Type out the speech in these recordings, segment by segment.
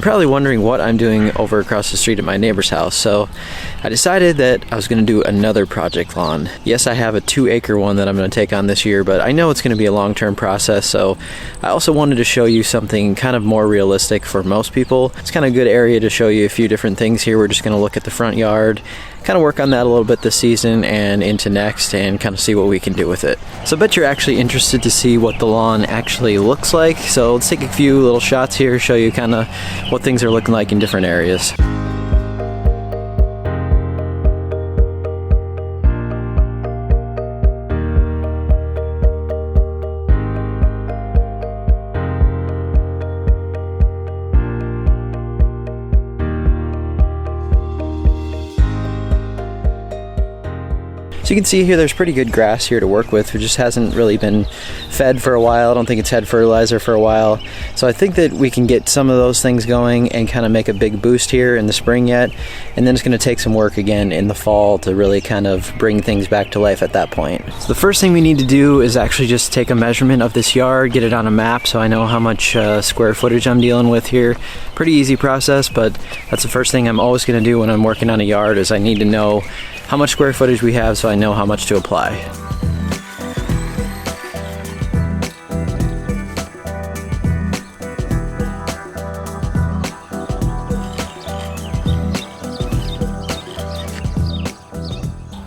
You're probably wondering what I'm doing over across the street at my neighbor's house, so I decided that I was going to do another project lawn. Yes, I have a 2-acre one that I'm going to take on this year, but I know it's going to be a long-term process, so I also wanted to show you something kind of more realistic for most people. It's kind of a good area to show you a few different things here. We're just going to look at the front yard, kind of work on that a little bit this season and into next, and kind of see what we can do with it. So I bet you're actually interested to see what the lawn actually looks like, so let's take a few little shots here, show you kind of what things are looking like in different areas. So you can see here there's pretty good grass here to work with. It just hasn't really been fed for a while. I don't think it's had fertilizer for a while. So I think that we can get some of those things going and kind of make a big boost here in the spring yet. And then it's going to take some work again in the fall to really kind of bring things back to life at that point. So the first thing we need to do is actually just take a measurement of this yard, get it on a map so I know how much square footage I'm dealing with here. Pretty easy process, but that's the first thing I'm always going to do when I'm working on a yard is I need to know how much square footage we have so I know how much to apply.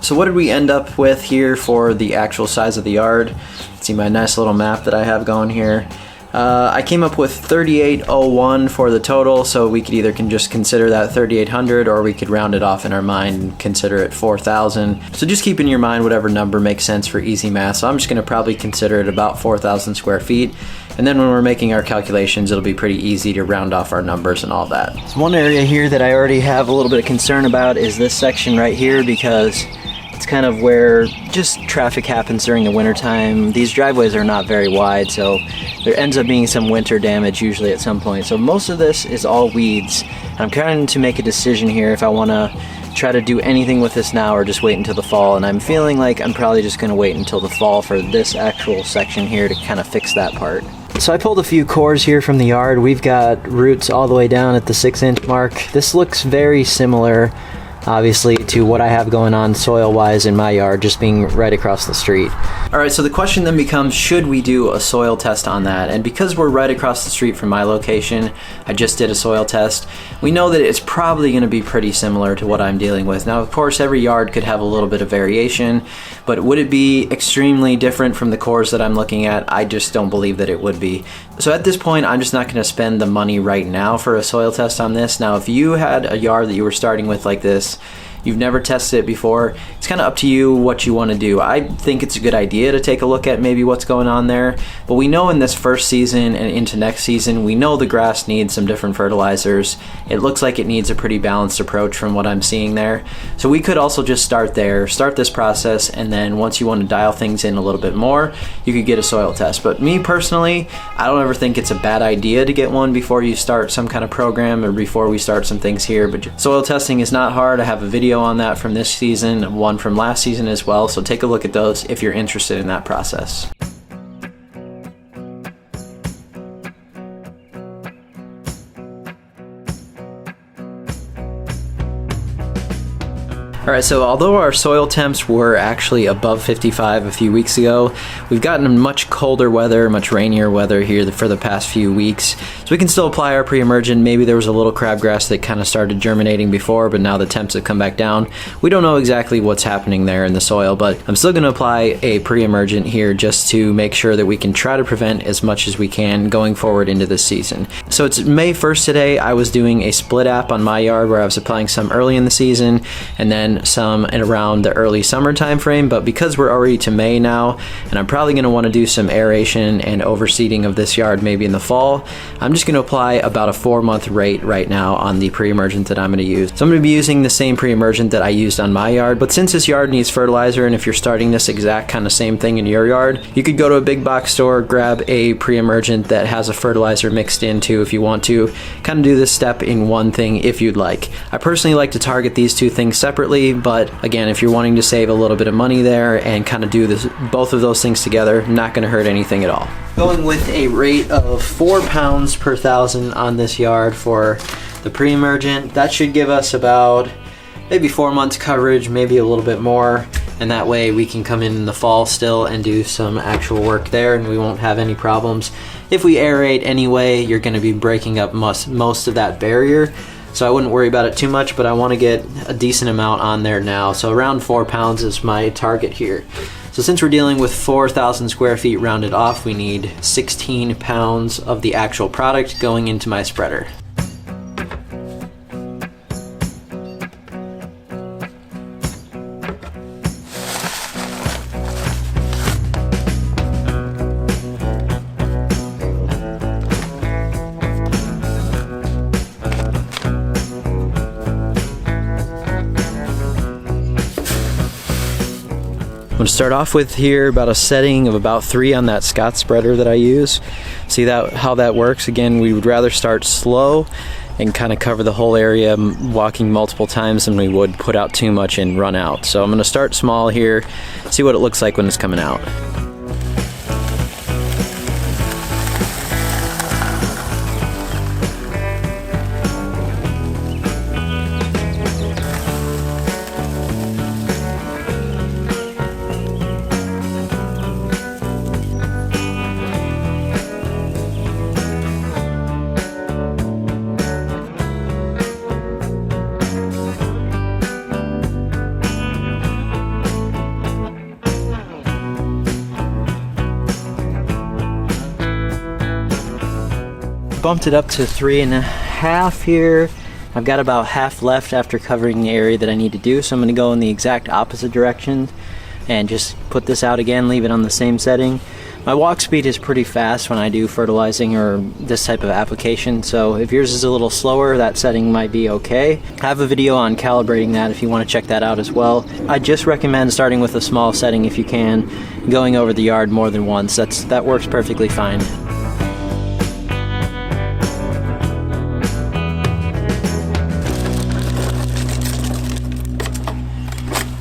So what did we end up with here for the actual size of the yard? See my nice little map that I have going here. I came up with 3801 for the total, so we could either just consider that 3800 or we could round it off in our mind and consider it 4000. So just keep in your mind whatever number makes sense for easy math. So I'm just going to probably consider it about 4,000 square feet. And then when we're making our calculations, it'll be pretty easy to round off our numbers and all that. So one area here that I already have a little bit of concern about is this section right here, because it's kind of where just traffic happens during the wintertime. These driveways are not very wide, so there ends up being some winter damage usually at some point. So most of this is all weeds. I'm trying to make a decision here if I want to try to do anything with this now or just wait until the fall, and I'm feeling like I'm probably just going to wait until the fall for this actual section here to kind of fix that part. So I pulled a few cores here from the yard. We've got roots all the way down at the 6-inch mark. This looks very similar, obviously, to what I have going on soil-wise in my yard, just being right across the street. Alright, so the question then becomes, should we do a soil test on that? And because we're right across the street from my location, I just did a soil test, we know that it's probably going to be pretty similar to what I'm dealing with. Now, of course, every yard could have a little bit of variation, but would it be extremely different from the cores that I'm looking at? I just don't believe that it would be. So at this point, I'm just not going to spend the money right now for a soil test on this. Now, if you had a yard that you were starting with like this, you've never tested it before, it's kind of up to you what you want to do. I think it's a good idea to take a look at maybe what's going on there, but we know in this first season and into next season, we know the grass needs some different fertilizers. It looks like it needs a pretty balanced approach from what I'm seeing there. So we could also just start there, start this process, and then once you want to dial things in a little bit more, you could get a soil test. But me personally, I don't ever think it's a bad idea to get one before you start some kind of program or before we start some things here. But soil testing is not hard. I have a video on that from this season, one from last season as well, so take a look at those if you're interested in that process. Alright, so although our soil temps were actually above 55 a few weeks ago, we've gotten much colder weather, much rainier weather here for the past few weeks. So we can still apply our pre-emergent. Maybe there was a little crabgrass that kind of started germinating before, but now the temps have come back down. We don't know exactly what's happening there in the soil, but I'm still going to apply a pre-emergent here just to make sure that we can try to prevent as much as we can going forward into this season. So it's May 1st today. I was doing a split app on my yard where I was applying some early in the season and then some in around the early summer time frame, but because we're already to May now, and I'm probably going to want to do some aeration and overseeding of this yard maybe in the fall, I'm just going to apply about a 4-month rate right now on the pre-emergent that I'm going to use. So I'm going to be using the same pre-emergent that I used on my yard, but since this yard needs fertilizer, and if you're starting this exact kind of same thing in your yard, you could go to a big box store, grab a pre-emergent that has a fertilizer mixed into if you want to kind of do this step in one thing if you'd like. I personally like to target these two things separately, but again, if you're wanting to save a little bit of money there and kind of do this, both of those things together, not going to hurt anything at all. Going with a rate of 4 pounds per thousand on this yard for the pre-emergent. That should give us about maybe 4 months coverage, maybe a little bit more, and that way we can come in the fall still and do some actual work there and we won't have any problems. If we aerate anyway, you're going to be breaking up most of that barrier, so I wouldn't worry about it too much, but I want to get a decent amount on there now. So around 4 pounds is my target here. So since we're dealing with 4,000 square feet rounded off, we need 16 pounds of the actual product going into my spreader. I'm going to start off with here about a setting of about 3 on that Scott spreader that I use. See how that works? Again, we would rather start slow and kind of cover the whole area, walking multiple times than we would put out too much and run out. So I'm going to start small here, see what it looks like when it's coming out. Bumped it up to 3.5 here. I've got about half left after covering the area that I need to do, so I'm going to go in the exact opposite direction and just put this out again, leave it on the same setting. My walk speed is pretty fast when I do fertilizing or this type of application, so if yours is a little slower, that setting might be okay. I have a video on calibrating that if you want to check that out as well. I just recommend starting with a small setting if you can, going over the yard more than once. That works perfectly fine.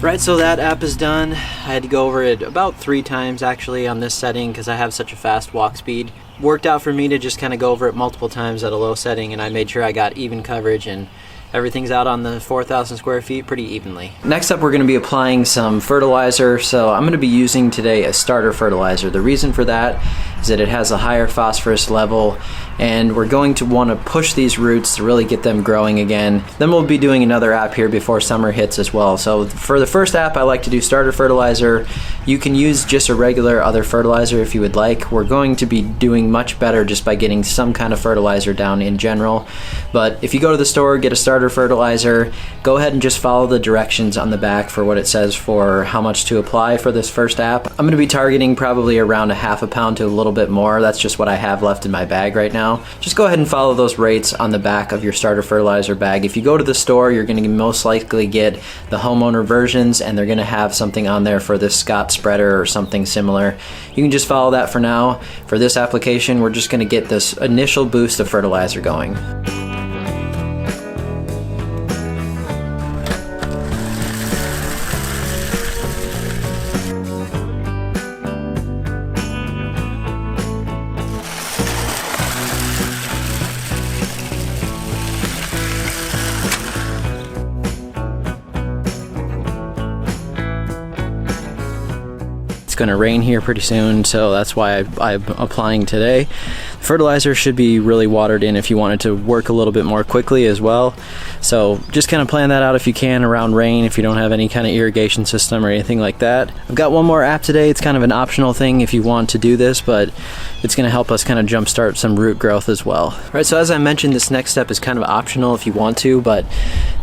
Right, so that app is done. I had to go over it about 3 times actually on this setting because I have such a fast walk speed. Worked out for me to just kind of go over it multiple times at a low setting, and I made sure I got even coverage and everything's out on the 4,000 square feet pretty evenly. Next up, we're going to be applying some fertilizer. So I'm going to be using today a starter fertilizer. The reason for that is that it has a higher phosphorus level, and we're going to want to push these roots to really get them growing again. Then we'll be doing another app here before summer hits as well. So for the first app, I like to do starter fertilizer. You can use just a regular other fertilizer if you would like. We're going to be doing much better just by getting some kind of fertilizer down in general. But if you go to the store, get a starter fertilizer, go ahead and just follow the directions on the back for what it says for how much to apply for this first app. I'm going to be targeting probably around a half a pound to a little bit more. That's just what I have left in my bag right now. Just go ahead and follow those rates on the back of your starter fertilizer bag. If you go to the store, you're going to most likely get the homeowner versions, and they're going to have something on there for this Scott spreader or something similar. You can just follow that for now. For this application, we're just going to get this initial boost of fertilizer going. Going to rain here pretty soon, so that's why I'm applying today. Fertilizer should be really watered in if you want it to work a little bit more quickly as well. So just kind of plan that out if you can around rain, if you don't have any kind of irrigation system or anything like that. I've got one more app today. It's kind of an optional thing if you want to do this, but it's going to help us kind of jumpstart some root growth as well. All right, so as I mentioned, this next step is kind of optional if you want to, but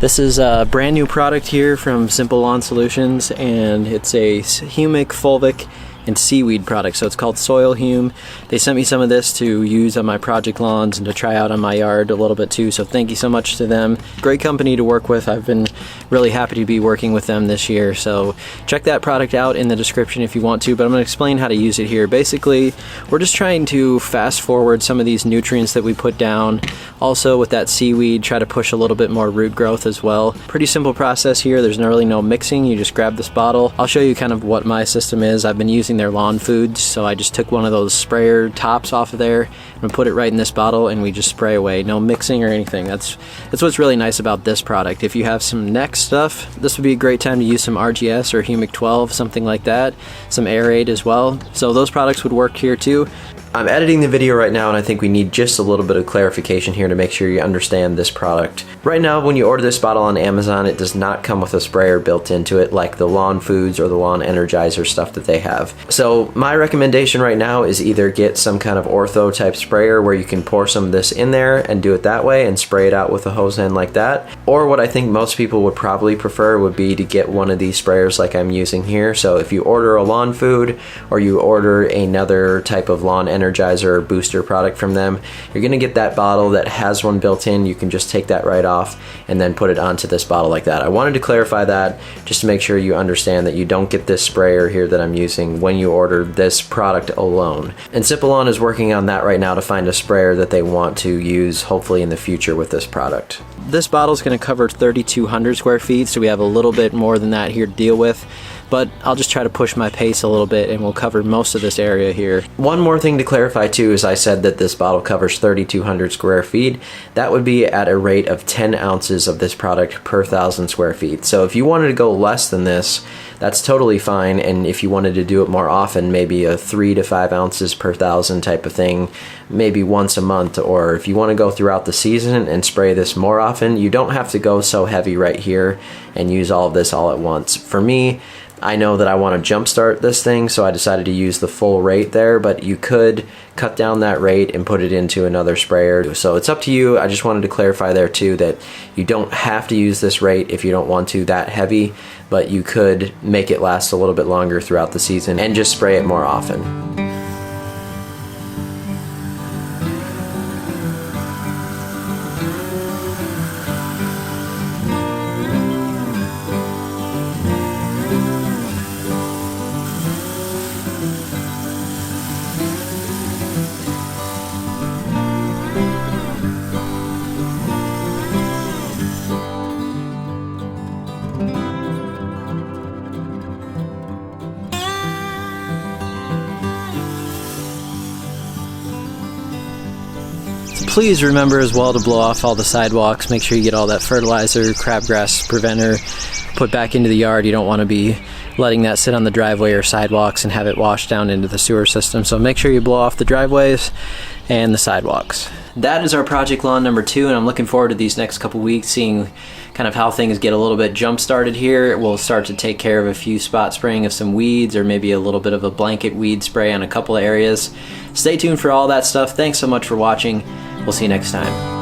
this is a brand new product here from Simple Lawn Solutions, and it's a humic, fulvic, and seaweed product. So it's called Soil Hume. They sent me some of this to use on my project lawns and to try out on my yard a little bit too, so thank you so much to them. Great company to work with. I've been really happy to be working with them this year, so check that product out in the description if you want to, but I'm going to explain how to use it here. Basically, we're just trying to fast forward some of these nutrients that we put down. Also with that seaweed, try to push a little bit more root growth as well. Pretty simple process here. There's really no mixing. You just grab this bottle. I'll show you kind of what my system is. I've been using their lawn foods. So I just took one of those sprayer tops off of there and put it right in this bottle, and we just spray away. No mixing or anything. That's what's really nice about this product. If you have some neck stuff, this would be a great time to use some RGS or Humic 12, something like that. Some Aerate as well. So those products would work here too. I'm editing the video right now, and I think we need just a little bit of clarification here to make sure you understand this product. Right now, when you order this bottle on Amazon, it does not come with a sprayer built into it like the Lawn Foods or the Lawn Energizer stuff that they have. So my recommendation right now is either get some kind of ortho type sprayer where you can pour some of this in there and do it that way and spray it out with a hose end like that. Or what I think most people would probably prefer would be to get one of these sprayers like I'm using here. So if you order a Lawn Food or you order another type of Lawn Energizer or booster product from them, you're gonna get that bottle that has one built in. You can just take that right off and then put it onto this bottle like that. I wanted to clarify that just to make sure you understand that you don't get this sprayer here that I'm using when you order this product alone. And Sipalon is working on that right now to find a sprayer that they want to use hopefully in the future with this product. This bottle is going to cover 3,200 square feet, so we have a little bit more than that here to deal with. But I'll just try to push my pace a little bit and we'll cover most of this area here. One more thing to clarify too is I said that this bottle covers 3,200 square feet. That would be at a rate of 10 ounces of this product per 1,000 square feet. So if you wanted to go less than this, that's totally fine. And if you wanted to do it more often, maybe a 3 to 5 ounces per 1,000 type of thing, maybe once a month, or if you want to go throughout the season and spray this more often, you don't have to go so heavy right here and use all of this all at once. For me, I know that I want to jumpstart this thing, so I decided to use the full rate there, but you could cut down that rate and put it into another sprayer. So it's up to you. I just wanted to clarify there too that you don't have to use this rate if you don't want to that heavy, but you could make it last a little bit longer throughout the season and just spray it more often. Please remember as well to blow off all the sidewalks. Make sure you get all that fertilizer, crabgrass preventer put back into the yard. You don't want to be letting that sit on the driveway or sidewalks and have it wash down into the sewer system. So make sure you blow off the driveways and the sidewalks. That is our project lawn number 2, and I'm looking forward to these next couple weeks, seeing kind of how things get a little bit jump started here. We'll start to take care of a few spot spraying of some weeds, or maybe a little bit of a blanket weed spray on a couple of areas. Stay tuned for all that stuff. Thanks so much for watching. We'll see you next time.